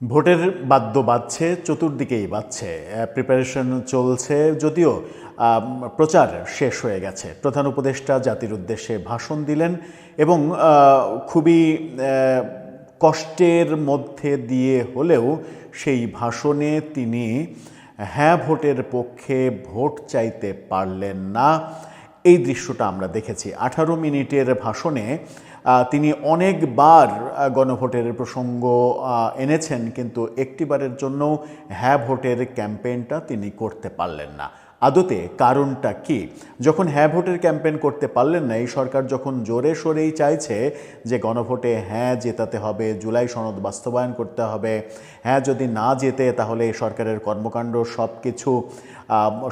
ভোটের বাদ্য বাজছে, চতুর্দিকেই বাজছে, প্রিপারেশন চলছে, যদিও প্রচার শেষ হয়ে গেছে। প্রধান উপদেষ্টা জাতির উদ্দেশ্যে ভাষণ দিলেন এবং খুবই কষ্টের মধ্যে দিয়ে হলেও সেই ভাষণে তিনি হ্যাঁ ভোটের পক্ষে ভোট চাইতে পারলেন না। এই দৃশ্যটা আমরা দেখেছি। 18 মিনিটের ভাষণে তিনি অনেকবার গণভোটের প্রসঙ্গ এনেছেন, কিন্তু একটিবারের জন্য হ্যাঁ ভোটের ক্যাম্পেইনটা তিনি করতে পারলেন না। আদতে কারণটা কি? যখন হ্যাঁ ভোটের ক্যাম্পেইন করতে পারলেন না, এই সরকার যখন জোরে সোরেই চাইছে যে গণভোটে হ্যাঁ জেতাতে হবে, জুলাই সনদ বাস্তবায়ন করতে হবে, হ্যাঁ যদি না জেতে তাহলে এই সরকারের কর্মকাণ্ড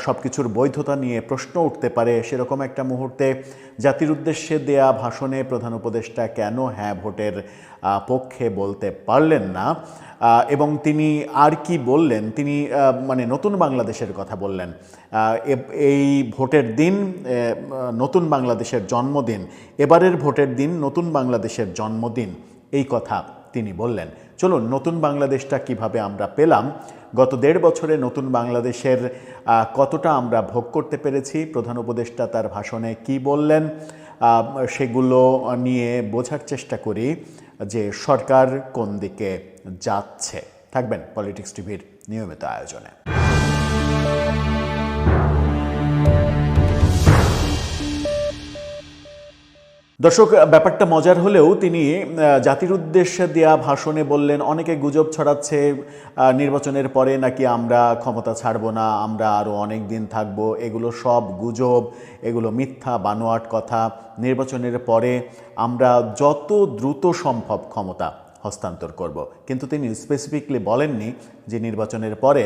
সব কিছুর বৈধতা নিয়ে প্রশ্ন উঠতে পারে, সেরকম একটা মুহূর্তে জাতির উদ্দেশ্যে দেয়া ভাষণে প্রধান উপদেষ্টা কেন হ্যাঁ ভোটের পক্ষে বলতে পারলেন না? এবং তিনি আর কি বললেন? তিনি নতুন বাংলাদেশের কথা বললেন। এই ভোটের দিন নতুন বাংলাদেশের জন্মদিন, এবারের ভোটের দিন নতুন বাংলাদেশের জন্মদিন, এই কথা তিনি বললেন। চলুন নতুন বাংলাদেশটা কিভাবে আমরা পেলাম, গত 1.5 বছরে নতুন বাংলাদেশের কতটা আমরা ভোগ করতে পেরেছি, প্রধান উপদেষ্টা তার ভাষণে কি বললেন, সেগুলো নিয়ে বোঝার চেষ্টা করি যে সরকার কোন দিকে যাচ্ছে। থাকবেন পলিটিক্স টিভির নিয়মিত আয়োজনে। দর্শক, ব্যাপারটা মজার হলেও তিনি জাতির উদ্দেশ্যে দেয়া ভাষণে বললেন, অনেকে গুজব ছড়াচ্ছে নির্বাচনের পরে নাকি আমরা ক্ষমতা ছাড়ব না, আমরা আরও অনেক দিন থাকব। এগুলো সব গুজব, এগুলো মিথ্যা বানোয়াট কথা। নির্বাচনের পরে আমরা যত দ্রুত সম্ভব ক্ষমতা হস্তান্তর করব। কিন্তু তিনি স্পেসিফিকলি বলেননি যে নির্বাচনের পরে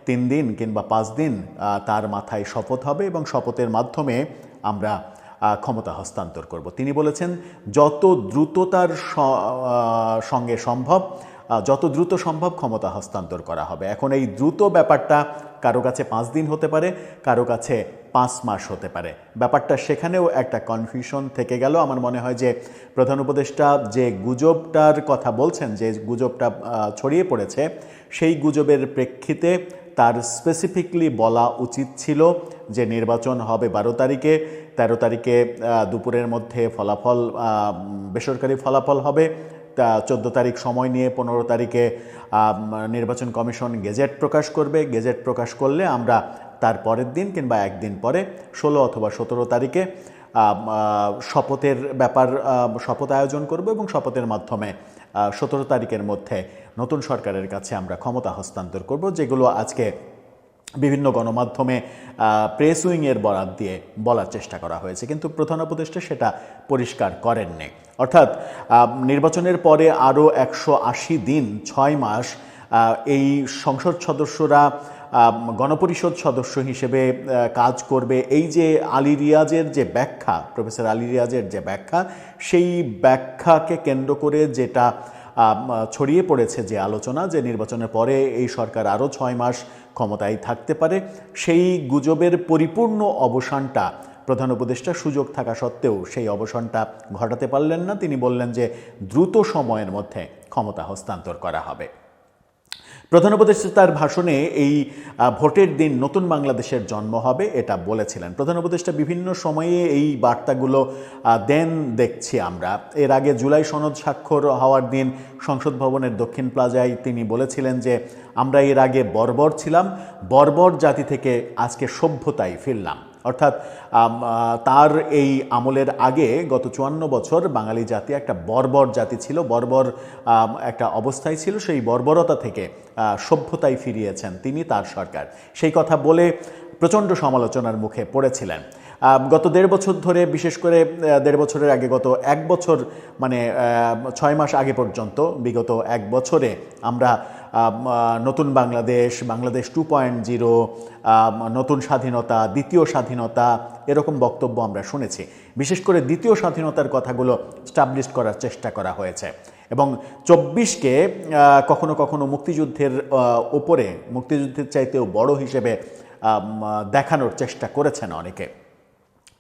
3 দিন কিংবা 5 দিন তার মাথায় শপথ হবে এবং শপথের মাধ্যমে আমরা ক্ষমতা হস্তান্তর করব। তিনি বলেছেন যত দ্রুততার সঙ্গে সম্ভব, যত দ্রুত সম্ভব ক্ষমতা হস্তান্তর করা হবে। এখন এই দ্রুত ব্যাপারটা কারো কাছে 5 দিন হতে পারে, কারো কাছে 5 মাস হতে পারে। ব্যাপারটা সেখানেও একটা কনফিউশন থেকে গেল। আমার মনে হয় যে প্রধান উপদেষ্টা যে গুজবটার কথা বলছেন, যে গুজবটা ছড়িয়ে পড়েছে, সেই গুজবের প্রেক্ষিতে তার স্পেসিফিকলি বলা উচিত ছিল যে নির্বাচন হবে 12 তারিখে, 13 তারিখে দুপুরের মধ্যে ফলাফল, বেসরকারি ফলাফল হবে, 14 তারিখ সময় নিয়ে 15 তারিখে নির্বাচন কমিশন গেজেট প্রকাশ করবে। গেজেট প্রকাশ করলে আমরা তার পরের দিন কিংবা একদিন পরে 16 অথবা 17 তারিখে শপথ আয়োজন করব এবং শপথের মাধ্যমে 17 তারিখের মধ্যে নতুন সরকারের কাছে আমরা ক্ষমতা হস্তান্তর করব, যেগুলো আজকে বিভিন্ন গণমাধ্যমে প্রেস উইংয়ের বরাত দিয়ে বলার চেষ্টা করা হয়েছে। কিন্তু প্রধান উপদেষ্টা সেটা পরিষ্কার করেননি। অর্থাৎ নির্বাচনের পরে আরও 180 দিন, 6 মাস এই সংসদ সদস্যরা গণপরিষদ সদস্য হিসেবে কাজ করবে। এই যে আলী রিয়াজের যে ব্যাখ্যা, প্রফেসর আলী রিয়াজের যে ব্যাখ্যা, সেই ব্যাখ্যাকে কেন্দ্র করে যেটা ছড়িয়ে পড়েছে যে আলোচনা, যে নির্বাচনের পরে এই সরকার আরও 6 মাস ক্ষমতায় থাকতে পারে, সেই গুজবের পরিপূর্ণ অবসানটা প্রধান উপদেষ্টা সুযোগ থাকা সত্ত্বেও সেই অবসানটা ঘটাতে পারলেন না। তিনি বললেন যে দ্রুত সময়ের মধ্যে ক্ষমতা হস্তান্তর করা হবে। প্রধান উপদেষ্টা তার ভাষণে এই ভোটের দিন নতুন বাংলাদেশের জন্ম হবে এটা বলেছিলেন। প্রধান উপদেষ্টা বিভিন্ন সময়ে এই বার্তাগুলো দেন দেখছি আমরা। এর আগে জুলাই সনদ স্বাক্ষর হওয়ার দিন সংসদ ভবনের দক্ষিণ প্লাজায় তিনি বলেছিলেন যে আমরা এর আগে বর্বর ছিলাম, বর্বর জাতি থেকে আজকে সভ্যতায় ফিরলাম। অর্থাৎ তার এই আমলের আগে গত 54 বছর বাঙালি জাতি একটা বর্বর জাতি ছিল, বর্বর একটা অবস্থায় ছিল। সেই বর্বরতা থেকে সভ্যতায় ফিরিয়েছেন তিনি, তার সরকার। সেই কথা বলে প্রচণ্ড সমালোচনার মুখে পড়েছিলেন। গত 1.5 বছর ধরে, বিশেষ করে 1.5 বছরের আগে গত 1 বছর, 6 মাস আগে পর্যন্ত, বিগত 1 বছরে আমরা নতুন বাংলাদেশ, বাংলাদেশ 2.0, নতুন স্বাধীনতা, দ্বিতীয় স্বাধীনতা, এরকম বক্তব্য আমরা শুনেছি। বিশেষ করে দ্বিতীয় স্বাধীনতার কথাগুলো স্টাবলিশ করার চেষ্টা করা হয়েছে এবং 24কে কখনো কখনো মুক্তিযুদ্ধের ওপরে, মুক্তিযুদ্ধের চাইতেও বড় হিসেবে দেখানোর চেষ্টা করেছেন অনেকে।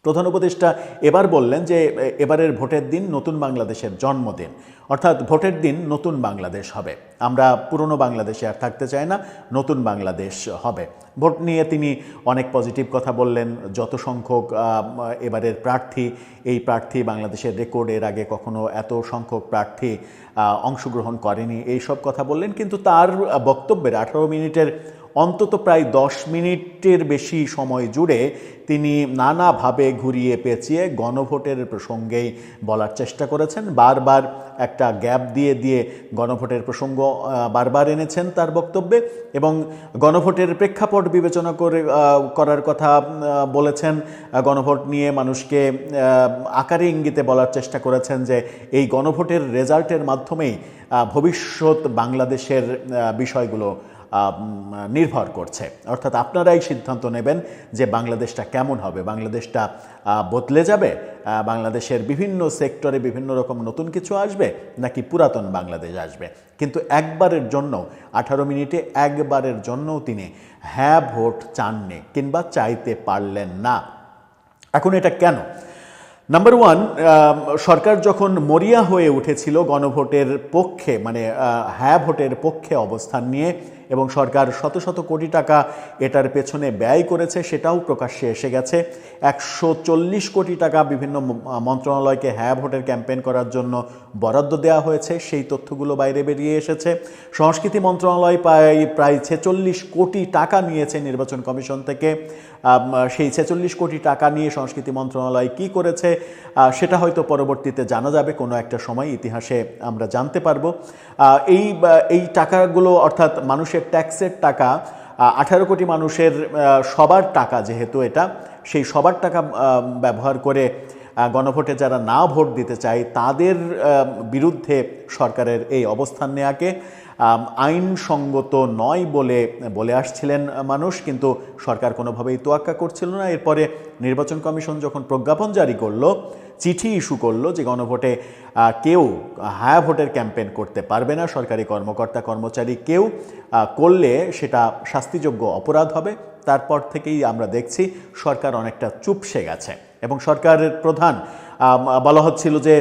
প্রধান উপদেষ্টা এবার বললেন যে এবারের ভোটের দিন নতুন বাংলাদেশের জন্মদিন, অর্থাৎ ভোটের দিন নতুন বাংলাদেশ হবে। আমরা পুরনো বাংলাদেশে আর থাকতে চাই না, নতুন বাংলাদেশ হবে। ভোট নিয়ে তিনি অনেক পজিটিভ কথা বললেন। যত সংখ্যক এবারের প্রার্থী, এই প্রার্থী বাংলাদেশের রেকর্ড, এর আগে কখনো এত সংখ্যক প্রার্থী অংশগ্রহণ করেনি, এই সব কথা বললেন। কিন্তু তার বক্তব্যের 18 মিনিটের অন্তত প্রায় 10 মিনিটের বেশি সময় জুড়ে তিনি নানাভাবে ঘুরিয়ে পেঁচিয়ে গণভোটের প্রসঙ্গেই বলার চেষ্টা করেছেন। বারবার একটা গ্যাপ দিয়ে দিয়ে গণভোটের প্রসঙ্গ বারবার এনেছেন তার বক্তব্যে, এবং গণভোটের প্রেক্ষাপট বিবেচনা করার কথা বলেছেন। গণভোট নিয়ে মানুষকে আকারে ইঙ্গিতে বলার চেষ্টা করেছেন যে এই গণভোটের রেজাল্টের মাধ্যমেই ভবিষ্যৎ বাংলাদেশের বিষয়গুলো নির্ভর করছে। অর্থাৎ আপনারাই সিদ্ধান্ত নেবেন যে বাংলাদেশটা কেমন হবে, বাংলাদেশটা বদলে যাবে, বাংলাদেশের বিভিন্ন সেক্টরে বিভিন্ন রকম নতুন কিছু আসবে, নাকি পুরাতন বাংলাদেশ আসবে। কিন্তু একবারের জন্য 18 মিনিটে একবারের জন্যও তিনি হ্যাঁ ভোট চাননি, কিংবা চাইতে পারলেন না। এখন এটা কেন? নাম্বার ওয়ান, সরকার যখন মরিয়া হয়ে উঠেছিল গণভোটের পক্ষে, মানে হ্যাঁ ভোটের পক্ষে অবস্থান নিয়ে, এবং সরকার শত শত কোটি টাকা এটার পেছনে ব্যয় করেছে, সেটাও প্রকাশ্যে এসে গেছে। 140 কোটি টাকা বিভিন্ন মন্ত্রণালয়কে হ্যাঁ ভোটের ক্যাম্পেইন করার জন্য বরাদ্দ দেওয়া হয়েছে, সেই তথ্যগুলো বাইরে বেরিয়ে এসেছে। সংস্কৃতি মন্ত্রণালয় প্রায় 46 কোটি টাকা নিয়েছে নির্বাচন কমিশন থেকে। সেই 46 কোটি টাকা নিয়ে সংস্কৃতি মন্ত্রণালয় কি করেছে সেটা হয়তো পরবর্তীতে জানা যাবে, কোনো একটা সময় ইতিহাসে আমরা জানতে পারবো। এই টাকাগুলো, অর্থাৎ মানুষের ট্যাক্সের টাকা, 18 কোটি মানুষের সবার টাকা যেহেতু এটা, সেই সবার টাকা ব্যবহার করে গণভোটে যারা না ভোট দিতে চায় তাদের বিরুদ্ধে সরকারের এই অবস্থান নেওয়াকে আইনসঙ্গত নয় বলে আসছিলেন মানুষ, কিন্তু সরকার কোনোভাবেই তোয়াক্কা করছিল না। এরপরে নির্বাচন কমিশন যখন প্রজ্ঞাপন জারি করলো, চিঠি ইস্যু করলো যে গণভোটে কেউ হ্যাঁ ভোটের ক্যাম্পেইন করতে পারবে না, সরকারি কর্মকর্তা কর্মচারী কেউ করলে সেটা শাস্তিযোগ্য অপরাধ হবে, তারপর থেকেই আমরা দেখছি সরকার অনেকটা চুপসে গেছে। এবং সরকারের প্রধান বলা হচ্ছিল যে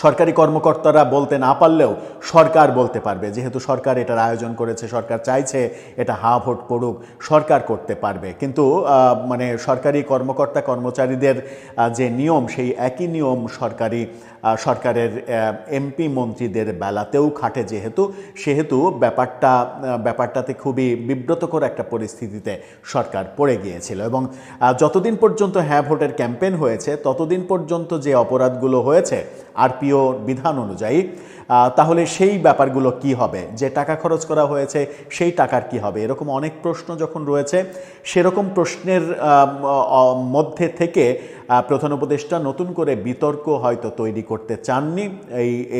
সরকারি কর্মকর্তারা বলতে না পারলেও সরকার বলতে পারবে, যেহেতু সরকার এটার আয়োজন করেছে, সরকার চাইছে এটা হা ভোট পড়ুক, সরকার করতে পারবে। কিন্তু সরকারি কর্মকর্তা কর্মচারীদের যে নিয়ম, সেই একই নিয়ম সরকারের এমপি মন্ত্রীদের বেলাতেও খাটে, সেহেতু ব্যাপারটাতে খুবই বিব্রতকর একটা পরিস্থিতিতে সরকার পড়ে গিয়েছিল। এবং যতদিন পর্যন্ত হ্যাঁ ভোটের ক্যাম্পেইন হয়েছে ততদিন পর্যন্ত যে অপরাধগুলো হয়েছে আরপিও বিধান অনুযায়ী, তাহলে সেই ব্যাপারগুলো কি হবে, যে টাকা খরচ করা হয়েছে সেই টাকার কি হবে, এরকম অনেক প্রশ্ন যখন রয়েছে, সেরকম প্রশ্নের মধ্যে থেকে প্রধান উপদেষ্টা নতুন করে বিতর্ক হয়তো তৈরি করতে চাননি।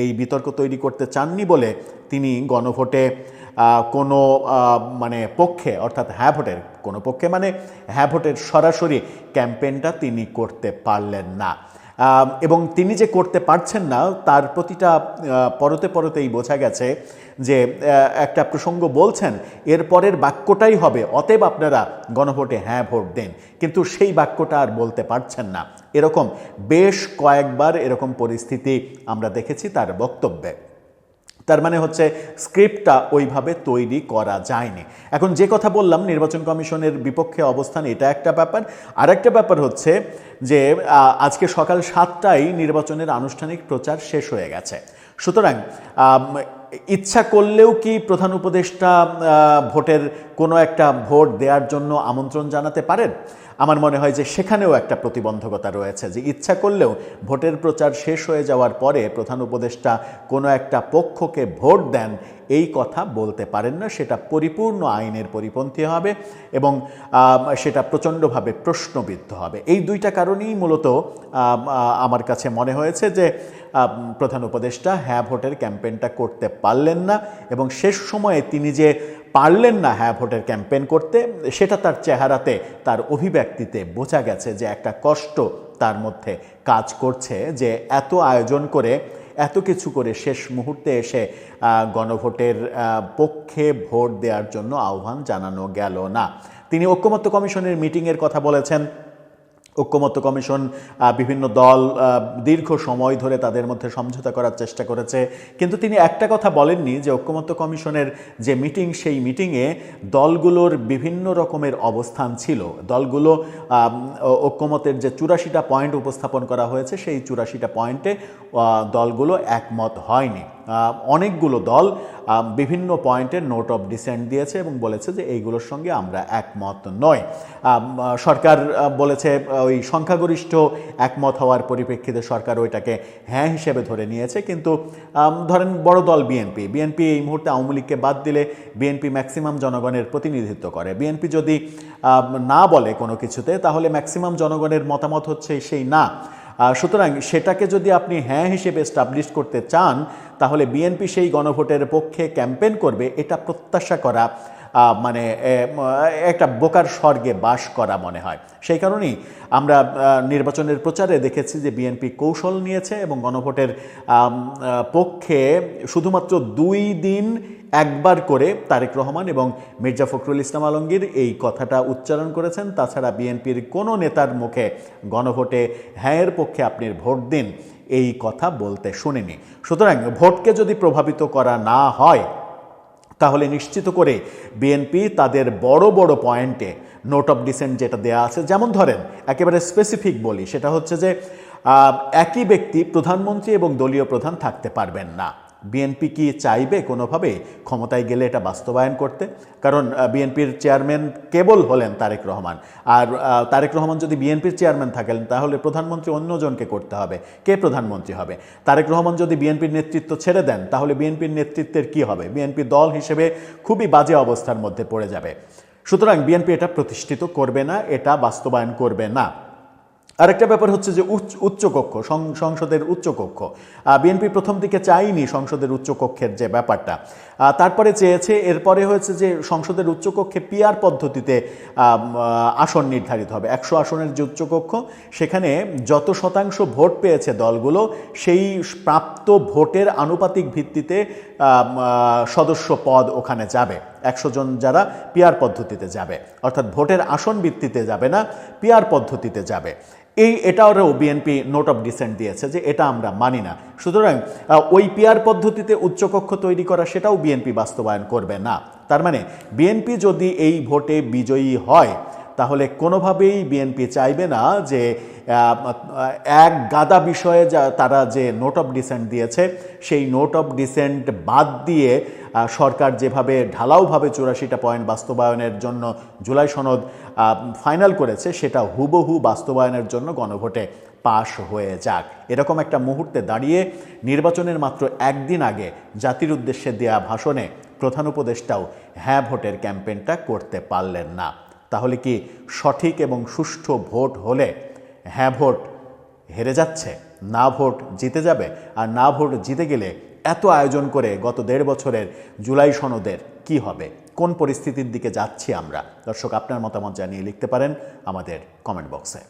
এই বিতর্ক তৈরি করতে চাননি বলে তিনি গণভোটে কোনো পক্ষে, অর্থাৎ হ্যাঁ ভোটের কোনো পক্ষে, হ্যাঁ ভোটের সরাসরি ক্যাম্পেইনটা তিনি করতে পারলেন না। এবং তিনি যে করতে পারছেন না তার প্রতিটা পরতেই বোঝা গেছে যে একটা প্রসঙ্গ বলছেন, এরপরের বাক্যটাই হবে অতএব আপনারা গণভোটে হ্যাঁ ভোট দেন, কিন্তু সেই বাক্যটা আর বলতে পারছেন না। এরকম বেশ কয়েকবার এরকম পরিস্থিতি আমরা দেখেছি তার বক্তব্যে। তার মানে হচ্ছে স্ক্রিপ্টটা ওইভাবে তৈরি করা যায়নি। এখন যে কথা বললাম নির্বাচন কমিশনের বিপক্ষে অবস্থান, এটা একটা ব্যাপার। আর একটা ব্যাপার হচ্ছে যে আজকে সকাল 7টায় নির্বাচনের আনুষ্ঠানিক প্রচার শেষ হয়ে গেছে। সুতরাং ইচ্ছা করলেও কি প্রধান উপদেষ্টা ভোটের কোনো একটা ভোট দেওয়ার জন্য আমন্ত্রণ জানাতে পারেন? আমার মনে হয় যে সেখানেও একটা প্রতিবন্ধকতা রয়েছে, যে ইচ্ছা করলেও ভোটের প্রচার শেষ হয়ে যাওয়ার পরে প্রধান উপদেষ্টা কোনো একটা পক্ষকে ভোট দেন এই কথা বলতে পারেন না। সেটা পরিপূর্ণ আইনের পরিপন্থী হবে এবং সেটা প্রচণ্ডভাবে প্রশ্নবিদ্ধ হবে। এই দুইটা কারণেই মূলত আমার কাছে মনে হয়েছে যে প্রধান উপদেষ্টা হ্যাঁ ভোটের ক্যাম্পেইনটা করতে পারলেন না, এবং শেষ সময়ে তিনি যে পারলেন না হ্যাঁ ভোটের ক্যাম্পেইন করতে, সেটা তার চেহারাতে, তার অভিব্যক্তিতে বোঝা গেছে যে একটা কষ্ট তার মধ্যে কাজ করছে, যে এত আয়োজন করে, এত কিছু করে শেষ মুহূর্তে এসে গণভোটের পক্ষে ভোট দেওয়ার জন্য আহ্বান জানানো গেল না। তিনি ঐক্যমত্য কমিশনের মিটিংয়ের কথা বলেছেন, ঐকমত্য কমিশন বিভিন্ন দল দীর্ঘ সময় ধরে তাদের মধ্যে সমঝোতা করার চেষ্টা করেছে, কিন্তু তিনি একটা কথা বলেননি যে ঐকমত্য কমিশনের যে মিটিং, সেই মিটিংয়ে দলগুলোর বিভিন্ন রকমের অবস্থান ছিল। দলগুলো ঐকমত্যের যে 84টা পয়েন্ট উপস্থাপন করা হয়েছে, সেই 84টা পয়েন্টে দলগুলো একমত হয়নি। অনেকগুলো দল বিভিন্ন পয়েন্টে নোট অফ ডিসেন্ট দিয়েছে এবং বলেছে যে এইগুলোর সঙ্গে আমরা একমত নয়। সরকার বলেছে ওই সংখ্যাগরিষ্ঠ একমত হওয়ার পরিপ্রেক্ষিতে সরকার ওইটাকে হ্যাঁ হিসেবে ধরে নিয়েছে, কিন্তু ধরেন বড় দল বিএনপি এই মুহূর্তে আওয়ামী লীগকে বাদ দিলে বিএনপি ম্যাক্সিমাম জনগণের প্রতিনিধিত্ব করে। বিএনপি যদি না বলে কোনো কিছুতে, তাহলে ম্যাক্সিমাম জনগণের মতামত হচ্ছে সেই না। সুতরাং সেটাকে যদি আপনি হ্যাঁ হিসেবে এস্টাবলিশ করতে চান, তাহলে বিএনপি সেই গণভোটের পক্ষে ক্যাম্পেইন করবে, এটা প্রত্যাশা করা মানে একটা বোকার স্বর্গে বাস করা মনে হয়। সেই কারণেই আমরা নির্বাচনের প্রচারে দেখেছি যে বিএনপি কৌশল নিয়েছে এবং গণভোটের পক্ষে শুধুমাত্র 2 দিন একবার করে তারেক রহমান এবং মির্জা ফখরুল ইসলাম আলমগীর এই কথাটা উচ্চারণ করেছেন। তাছাড়া বিএনপির কোনো নেতার মুখে গণভোটে হ্যাঁয়ের পক্ষে আপনি ভোট দিন এই কথা বলতে শুনিনি। সুতরাং ভোটকে যদি প্রভাবিত করা না হয়, তাহলে নিশ্চিত করে বিএনপি তাদের বড় বড় পয়েন্টে নোট অফ ডিসেন্ট যেটা দেয়া আছে, যেমন ধরেন একেবারে স্পেসিফিক বলি, সেটা হচ্ছে যে একই ব্যক্তি প্রধানমন্ত্রী এবং দলীয় প্রধান থাকতে পারবেন না। বিএনপি কি চাইবে কোনোভাবে ক্ষমতায় গেলে এটা বাস্তবায়ন করতে? কারণ বিএনপির চেয়ারম্যান কেবল হলেন তারেক রহমান, আর তারেক রহমান যদি বিএনপির চেয়ারম্যান থাকেন, তাহলে প্রধানমন্ত্রী অন্যজনকে করতে হবে। কে প্রধানমন্ত্রী হবে? তারেক রহমান যদি বিএনপির নেতৃত্ব ছেড়ে দেন, তাহলে বিএনপির নেতৃত্বের কি হবে? বিএনপি দল হিসেবে খুবই বাজে অবস্থার মধ্যে পড়ে যাবে। সুতরাং বিএনপি এটা প্রতিষ্ঠিত করবে না, এটা বাস্তবায়ন করবে না। আরেকটা ব্যাপার হচ্ছে যে উচ্চকক্ষ, সংসদের উচ্চকক্ষ। বিএনপি প্রথম দিকে চায়নি সংসদের উচ্চকক্ষের যে ব্যাপারটা, তারপরে চেয়েছে। এরপরে হয়েছে যে সংসদের উচ্চকক্ষে পিআর পদ্ধতিতে আসন নির্ধারিত হবে। 100 আসনের যে উচ্চকক্ষ, সেখানে যত শতাংশ ভোট পেয়েছে দলগুলো, সেই প্রাপ্ত ভোটের আনুপাতিক ভিত্তিতে সদস্য পদ ওখানে যাবে। 100 জন যারা পিআর পদ্ধতিতে যাবে, অর্থাৎ ভোটের আসন ভিত্তিতে যাবে না, পিআর পদ্ধতিতে যাবে। এটাও বিএনপি নোট অফ ডিসেন্ট দিয়েছে যে এটা আমরা মানি না। সুতরাং ওই পিআর পদ্ধতিতে উচ্চকক্ষ তৈরি করা, সেটাও বিএনপি বাস্তবায়ন করবে না। তার মানে বিএনপি যদি এই ভোটে বিজয়ী হয়, তাহলে কোনোভাবেই বিএনপি চাইবে না যে এক গাদা বিষয়ে তারা যে নোট অফ ডিসেন্ট দিয়েছে, সেই নোট অফ ডিসেন্ট বাদ দিয়ে সরকার যেভাবে ঢালাওভাবে 84টা পয়েন্ট বাস্তবায়নের জন্য জুলাই সনদ ফাইনাল করেছে, সেটা হুবহু বাস্তবায়নের জন্য গণভোটে পাশ হয়ে যাক। এরকম একটা মুহূর্তে দাঁড়িয়ে নির্বাচনের মাত্র 1 দিন আগে জাতির উদ্দেশ্যে দেয়া ভাষণে প্রধান উপদেষ্টাও হ্যাঁ ভোটের ক্যাম্পেইনটা করতে পারলেন না। তাহলে কি সঠিক এবং সুষ্ঠু ভোট হলে হ্যাঁ ভোট হেরে যাচ্ছে, না ভোট জিতে যাবে? আর না ভোট জিতে গেলে এত আয়োজন করে গত 1.5 বছরের জুলাই সনদের কি হবে? কোন পরিস্থিতির দিকে যাচ্ছি আমরা? দর্শক, আপনার মতামত জানিয়ে লিখতে পারেন আমাদের কমেন্ট বক্সে।